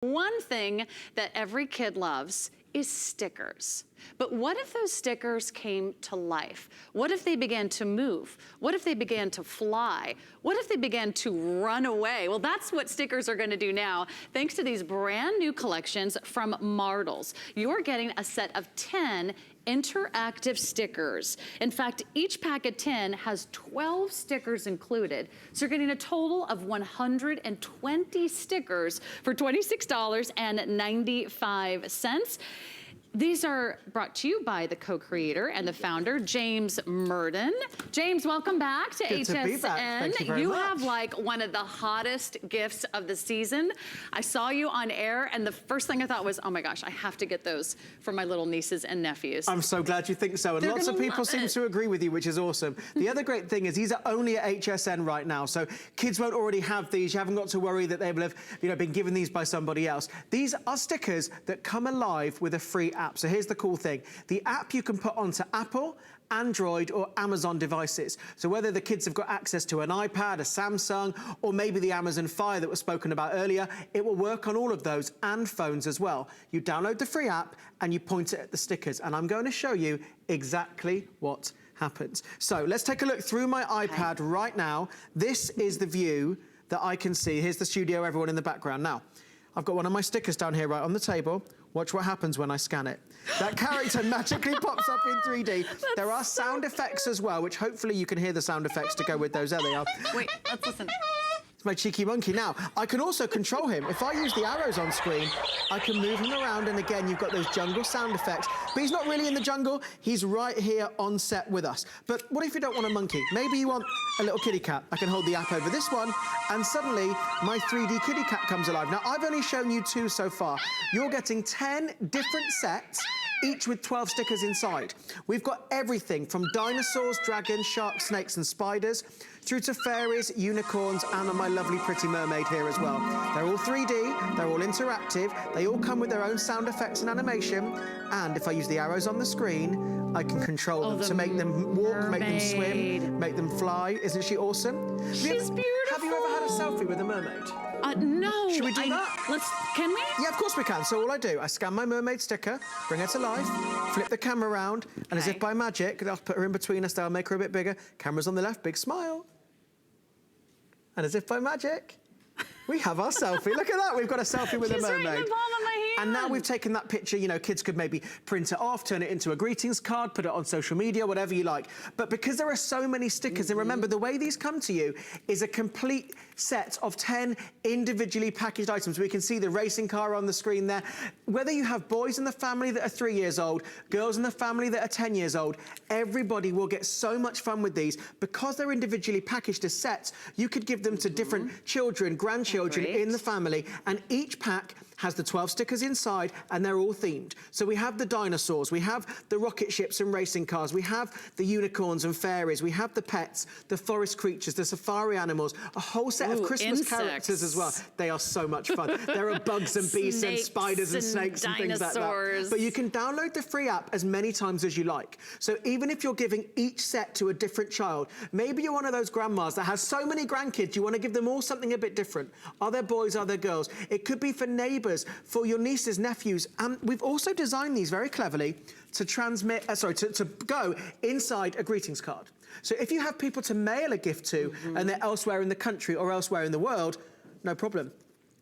One thing that every kid loves is stickers. But what if those stickers came to life? What if they began to move? What if they began to fly? What if they began to run away? Well, that's what stickers are going to do now, thanks to these brand new collections from Mardles. You're getting a set of 10 interactive stickers. In fact, each pack of 10 has 12 stickers included. So you're getting a total of 120 stickers for $26.95. These are brought to you by the co-creator and the founder, James Murden. James, welcome back to HSN. To be back. Thank you very much. Have like one of the hottest gifts of the season. I saw you on air and the first thing I thought was, oh my gosh, I have to get those for my little nieces and nephews. I'm so glad you think so. And They're lots of people seem to agree with you, which is awesome. The other great thing is these are only at HSN right now. So kids won't already have these. You haven't got to worry that they will have, been given these by somebody else. These are stickers that come alive with a free app. So here's the cool thing. The app you can put onto Apple, Android or Amazon devices. So whether the kids have got access to an iPad, a Samsung, or maybe the Amazon Fire that was spoken about earlier, it will work on all of those and phones as well. You download the free app and you point it at the stickers. And I'm going to show you exactly what happens. So let's take a look through my iPad right now. This is the view that I can see. Here's the studio, everyone in the background. Now, I've got one of my stickers down here right on the table. Watch what happens when I scan it. That character magically pops up in 3D. There are sound effects as well, which hopefully you can hear the sound effects to go with those. There they are. Wait, let's listen. It's my cheeky monkey. Now, I can also control him. If I use the arrows on screen, I can move him around, and again, you've got those jungle sound effects. But he's not really in the jungle. He's right here on set with us. But what if you don't want a monkey? Maybe you want a little kitty cat. I can hold the app over this one, and suddenly my 3D kitty cat comes alive. Now, I've only shown you 2 so far. You're getting 10 different sets, each with 12 stickers inside. We've got everything from dinosaurs, dragons, sharks, snakes, and spiders, through to fairies, unicorns, and my lovely pretty mermaid here as well. They're all 3D, they're all interactive, they all come with their own sound effects and animation, and if I use the arrows on the screen, I can control them to make them walk, make them swim, make them fly. Isn't she awesome? She's beautiful. Have you ever had a selfie with a mermaid? No. Should we do that? Can we? Yeah, of course we can. So all I do, I scan my mermaid sticker, bring her to life, flip the camera around, and as if by magic, I'll put her in between us, I'll make her a bit bigger. Camera's on the left, big smile. And as if by magic, we have our selfie. Look at that, we've got a selfie with a mermaid. Right in the palm of my hand. And now we've taken that picture, kids could maybe print it off, turn it into a greetings card, put it on social media, whatever you like. But because there are so many stickers, and remember, the way these come to you is a complete set of 10 individually packaged items. We can see the racing car on the screen there. Whether you have boys in the family that are 3 years old, girls in the family that are 10 years old, everybody will get so much fun with these. Because they're individually packaged as sets, you could give them to different children, grandchildren in the family, and each pack has the 12 stickers inside, and they're all themed. So we have the dinosaurs, we have the rocket ships and racing cars, we have the unicorns and fairies, we have the pets, the forest creatures, the safari animals, a whole set of Christmas characters as well. They are so much fun. There are bugs and beasts and spiders and snakes and things like that. But you can download the free app as many times as you like. So even if you're giving each set to a different child, maybe you're one of those grandmas that has so many grandkids, you want to give them all something a bit different. Are there boys, are there girls? It could be for neighbours, for your nieces, nephews. And we've also designed these very cleverly to transmit, to go inside a greetings card. So if you have people to mail a gift to and they're elsewhere in the country or elsewhere in the world, no problem.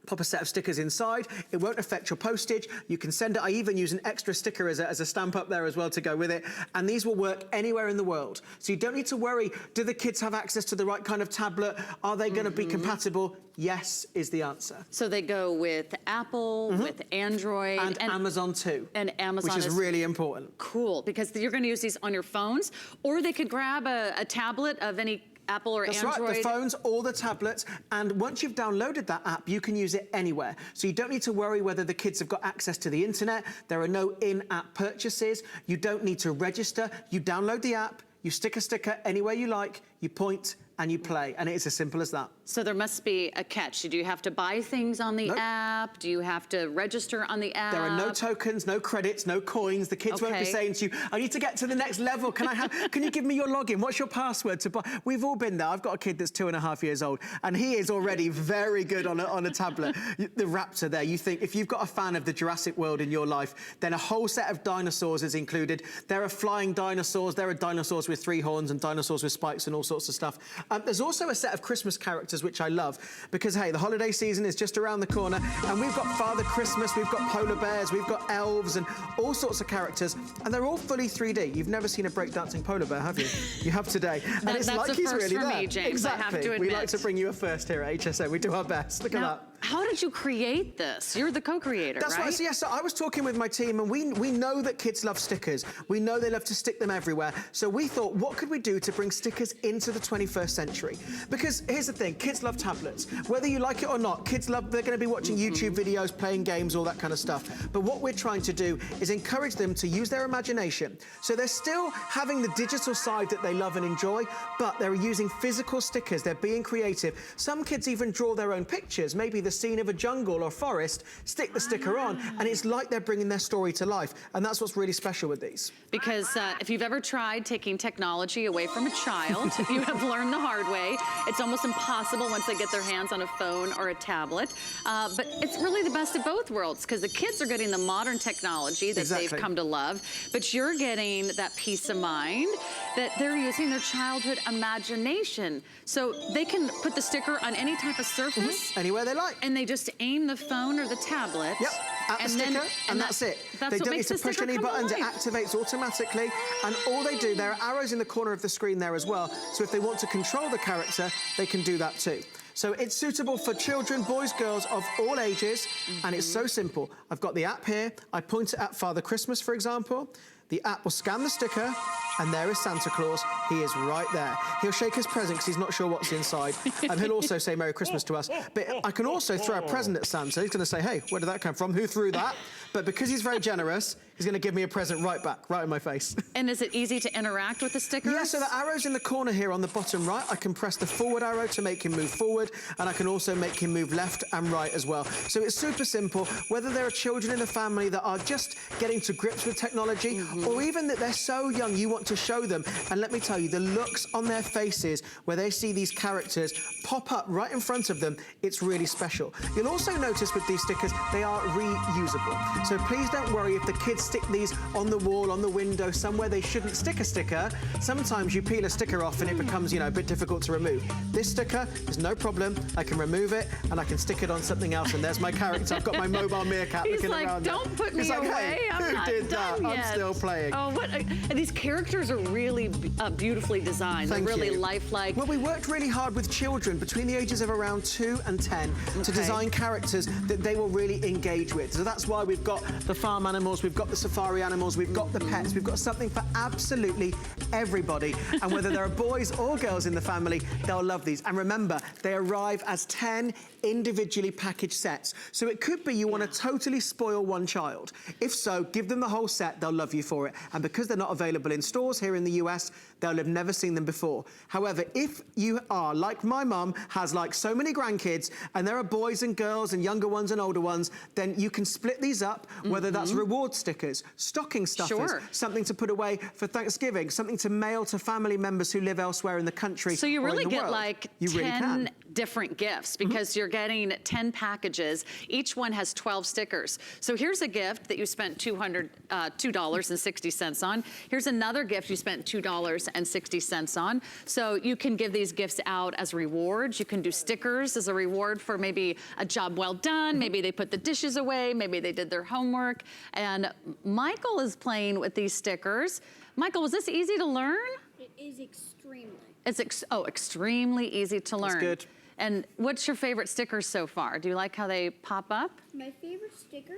Pop a set of stickers inside. It won't affect your postage. You can send it. I even use an extra sticker as a stamp up there as well to go with it. And these will work anywhere in the world. So you don't need to worry, do the kids have access to the right kind of tablet? Are they going to be compatible? Yes is the answer. So they go with Apple, with Android. And Amazon too. And Amazon which is really important. Cool, because you're going to use these on your phones, or they could grab a tablet of any Apple or Android. That's right, the phones or the tablets, and once you've downloaded that app, you can use it anywhere. So you don't need to worry whether the kids have got access to the internet. There are no in-app purchases. You don't need to register. You download the app, you stick a sticker anywhere you like, you point, and you play, and it is as simple as that. So there must be a catch. Do you have to buy things on the app? Do you have to register on the app? There are no tokens, no credits, no coins. The kids won't be saying to you, I need to get to the next level. Can you give me your login? What's your password to buy? We've all been there. I've got a kid that's 2.5 years old, and he is already very good on a tablet. The raptor there, you think, if you've got a fan of the Jurassic World in your life, then a whole set of dinosaurs is included. There are flying dinosaurs. There are dinosaurs with 3 horns and dinosaurs with spikes and all sorts of stuff. There's also a set of Christmas characters, which I love, because, hey, the holiday season is just around the corner, and we've got Father Christmas, we've got polar bears, we've got elves, and all sorts of characters, and they're all fully 3D. You've never seen a breakdancing polar bear, have you? You have today. And it's that's like a he's first really for there. me, James, exactly. I have to admit. We like to bring you a first here at HSN. We do our best. Look at that. How did you create this? You're the co-creator, That's right. So, yes, so I was talking with my team, and we know that kids love stickers. We know they love to stick them everywhere. So we thought, what could we do to bring stickers into the 21st century? Because here's the thing, kids love tablets. Whether you like it or not, kids love, they're going to be watching YouTube videos, playing games, all that kind of stuff. But what we're trying to do is encourage them to use their imagination. So they're still having the digital side that they love and enjoy, but they're using physical stickers. They're being creative. Some kids even draw their own pictures, maybe the scene of a jungle or forest, stick the sticker on, and it's like they're bringing their story to life. And that's what's really special with these. Because if you've ever tried taking technology away from a child, you have learned the hard way. It's almost impossible once they get their hands on a phone or a tablet. But it's really the best of both worlds, because the kids are getting the modern technology that they've come to love, but you're getting that peace of mind that they're using their childhood imagination. So they can put the sticker on any type of surface. Anywhere they like. And they just aim the phone or the tablet. Yep, at the sticker, and that's it. They don't need to push any buttons, it activates automatically, and all they do, there are arrows in the corner of the screen there as well, so if they want to control the character, they can do that too. So it's suitable for children, boys, girls of all ages, and it's so simple. I've got the app here, I point it at Father Christmas, for example. The app will scan the sticker, and there is Santa Claus. He is right there. He'll shake his present because he's not sure what's inside. And he'll also say Merry Christmas to us. But I can also throw a present at Santa. He's going to say, hey, where did that come from? Who threw that? But because he's very generous, he's going to give me a present right back, right in my face. And is it easy to interact with the stickers? Yeah, so the arrow's in the corner here on the bottom right. I can press the forward arrow to make him move forward, and I can also make him move left and right as well. So it's super simple. Whether there are children in the family that are just getting to grips with technology, or even that they're so young you want to show them. And let me tell you, the looks on their faces where they see these characters pop up right in front of them, it's really special. You'll also notice with these stickers, they are reusable. So please don't worry if the kids stick these on the wall, on the window, somewhere they shouldn't stick a sticker. Sometimes you peel a sticker off and it becomes, you know, a bit difficult to remove. This sticker is no problem. I can remove it and I can stick it on something else, and there's my character. I've got my mobile meerkat looking around. He's like, don't put me away. Hey, I'm not did done that? yet. I'm still playing. Oh, what? These characters are really beautifully designed. They're really lifelike. Well, we worked really hard with children between the ages of around 2 and 10 to design characters that they will really engage with. So that's why we've got the farm animals, we've got the safari animals, we've got the pets, we've got something for absolutely everybody. And whether there are boys or girls in the family, they'll love these. And remember, they arrive as 10 individually packaged sets. So it could be you want to totally spoil one child. If so, give them the whole set, they'll love you for it. And because they're not available in stores here in the US, they'll have never seen them before. However, if you are, like my mum, has like so many grandkids, and there are boys and girls and younger ones and older ones, then you can split these up, whether that's reward stickers, stocking stuffers, something to put away for Thanksgiving, something to mail to family members who live elsewhere in the country. So you or really in the get world. like you 10 different gifts, because you're getting 10 packages. Each one has 12 stickers. So here's a gift that you spent $2.60 on. Here's another gift you spent $2.60 on. So you can give these gifts out as rewards. You can do stickers as a reward for maybe a job well done. Maybe they put the dishes away. Maybe they did their homework. And Michael is playing with these stickers. Michael, was this easy to learn? It is extremely. It's extremely easy to learn. That's good. And what's your favorite stickers so far? Do you like how they pop up? My favorite sticker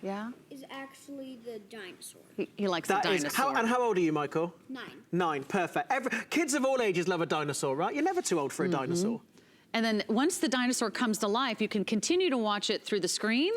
is actually the dinosaur. He likes the dinosaur. And how old are you, Michael? 9. 9, perfect. Kids of all ages love a dinosaur, right? You're never too old for a dinosaur. And then once the dinosaur comes to life, you can continue to watch it through the screen.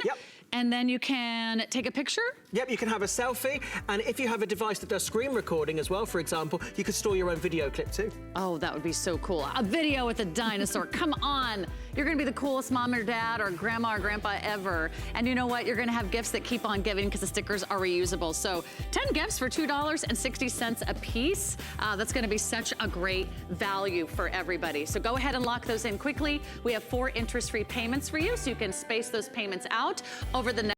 And then you can take a picture? Yep, you can have a selfie, and if you have a device that does screen recording as well, for example, you could store your own video clip too. Oh, that would be so cool. A video with a dinosaur. Come on. You're gonna be the coolest mom or dad or grandma or grandpa ever. And you know what? You're gonna have gifts that keep on giving because the stickers are reusable. So 10 gifts for $2.60 a piece. That's gonna be such a great value for everybody. So go ahead and lock those in quickly. We have 4 interest-free payments for you, so you can space those payments out over the next